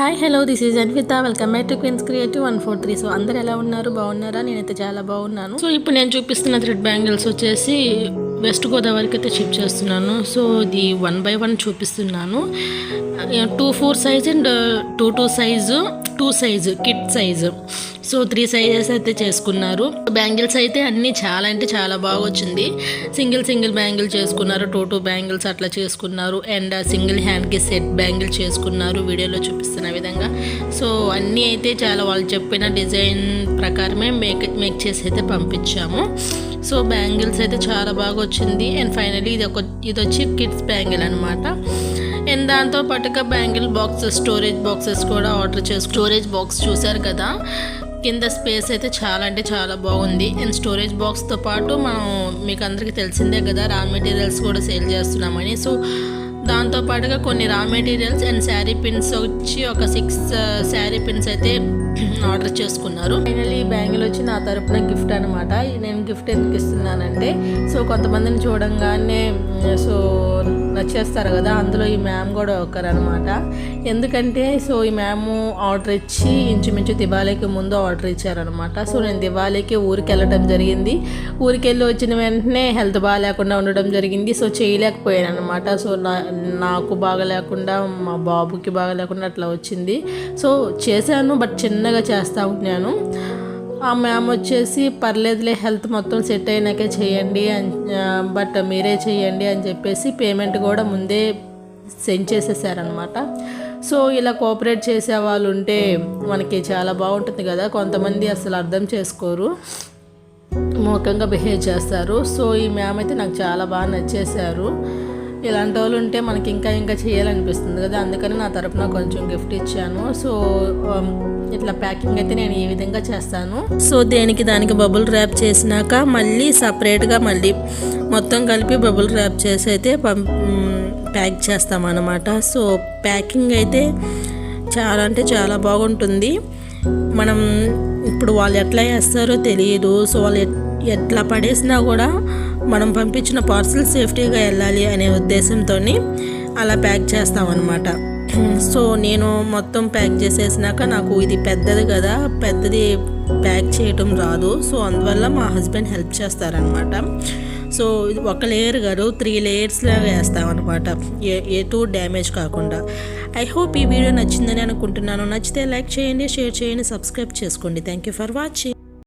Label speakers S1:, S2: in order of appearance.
S1: Hi hello this is Anvitha welcome back to Queens Creative 143. So అందరు ఎలా ఉన్నారు, బాగున్నారా? నేనైతే చాలా బాగున్నాను. సో ఇప్పుడు నేను చూపిస్తున్న థ్రెడ్ బ్యాంగిల్స్ వచ్చేసి వెస్ట్ గోదావరికి అయితే షిప్ చేస్తున్నాను. సో ఇది 1 by 1 చూపిస్తున్నాను. 2/4 size and 2/2 size, 2 size kid size. So 3 sizes అయితే చేసుకున్నారు. బ్యాంగిల్స్ అయితే అన్నీ చాలా అంటే చాలా బాగా వచ్చింది. సింగిల్ బ్యాంగిల్ చేసుకున్నారు, 2 బ్యాంగిల్స్ అట్లా చేసుకున్నారు, అండ్ సింగిల్ హ్యాండ్కి సెట్ బ్యాంగిల్ చేసుకున్నారు వీడియోలో చూపిస్తున్న విధంగా. సో అన్నీ అయితే చాలా వాళ్ళు చెప్పిన డిజైన్ ప్రకారమే మేక్ చేసి అయితే పంపించాము. సో బ్యాంగిల్స్ అయితే చాలా బాగా వచ్చింది. అండ్ ఫైనలీ ఇది వచ్చి కిడ్స్ బ్యాంగిల్ అనమాట. అండ్ దాంతో పాటుగా బ్యాంగిల్ బాక్సెస్, స్టోరేజ్ బాక్సెస్ కూడా ఆర్డర్ చేసి, స్టోరేజ్ బాక్స్ చూసారు కదా, కింద స్పేస్ అయితే చాలా అంటే చాలా బాగుంది. అండ్ స్టోరేజ్ బాక్స్తో పాటు మనం మీకు అందరికీ తెలిసిందే కదా రా మెటీరియల్స్ కూడా సేల్ చేస్తున్నామని. సో దాంతో పాటుగా కొన్ని రా మెటీరియల్స్ అండ్ శారీ పిన్స్ వచ్చి ఒక 6 శారీ పిన్స్ అయితే ఆర్డర్ చేసుకున్నారు. ఫైనల్లీ ఈ బ్యాంగిల్ వచ్చి నా తరపున గిఫ్ట్ అనమాట. నేను గిఫ్ట్ ఎందుకు ఇస్తున్నానంటే, సో కొంతమందిని చూడంగానే సో నచ్చేస్తారు కదా, అందులో ఈ మ్యామ్ కూడా ఒకరనమాట. ఎందుకంటే సో ఈ మ్యామ్ ఆర్డర్ ఇచ్చి ఇంచుమించు దివాళీకి ముందు ఆర్డర్ ఇచ్చారనమాట. సో నేను దివాళీకి ఊరికి వెళ్ళడం జరిగింది. ఊరికి వెళ్ళి వచ్చిన వెంటనే హెల్త్ బాగాలేకుండా ఉండడం జరిగింది. సో చేయలేకపోయాను అనమాట. సో నాకు బాగా లేకుండా, మా బాబుకి బాగా లేకుండా అట్లా వచ్చింది. సో చేశాను, బట్ చిన్నగా చేస్తూ ఉన్నాను. ఆ మ్యామ్ వచ్చేసి పర్లేదులే, హెల్త్ మొత్తం సెట్ అయినాకే చేయండి బట్ మీరే చేయండి అని చెప్పేసి పేమెంట్ కూడా ముందే సెండ్ చేసేసారనమాట. సో ఇలా కోఆపరేట్ చేసే వాళ్ళు ఉంటే మనకి చాలా బాగుంటుంది కదా. కొంతమంది అసలు అర్థం చేసుకోరు, మూకంగా బిహేవ్ చేస్తారు. సో ఈ మ్యామ్ అయితే నాకు చాలా బాగా నచ్చేశారు. ఇలాంటి వాళ్ళు ఉంటే మనకి ఇంకా చేయాలనిపిస్తుంది కదా, అందుకని నా తరపున కొంచెం గిఫ్ట్ ఇచ్చాను. సో ఇట్లా ప్యాకింగ్ అయితే నేను ఈ విధంగా చేస్తాను. సో దానికి బబుల్ ర్యాప్ చేసినాక మళ్ళీ సపరేట్గా మళ్ళీ మొత్తం కలిపి బబుల్ ర్యాప్ చేసి అయితే ప్యాక్ చేస్తామన్నమాట. సో ప్యాకింగ్ అయితే చాలా అంటే చాలా బాగుంటుంది. మనం ఇప్పుడు వాళ్ళు ఎట్లా వేస్తారో తెలియదు. సో వాళ్ళు ఎట్లా పడేసినా కూడా మనం పంపించిన పార్సల్ సేఫ్టీగా వెళ్ళాలి అనే ఉద్దేశంతో అలా ప్యాక్ చేస్తామన్నమాట. సో నేను మొత్తం ప్యాక్ చేసేసినాక, నాకు ఇది పెద్దది కదా, పెద్దది ప్యాక్ చేయటం రాదు. సో అందువల్ల మా హస్బెండ్ హెల్ప్ చేస్తారనమాట. సో ఒక లేయర్ కాదు, 3 లేయర్స్ లాగా వేస్తామన్నమాట, ఎటు డ్యామేజ్ కాకుండా. ఐ హోప్ ఈ వీడియో నచ్చిందని అనుకుంటున్నాను. నచ్చితే లైక్ చేయండి, షేర్ చేయండి, సబ్స్క్రైబ్ చేసుకోండి. Thank you for watching.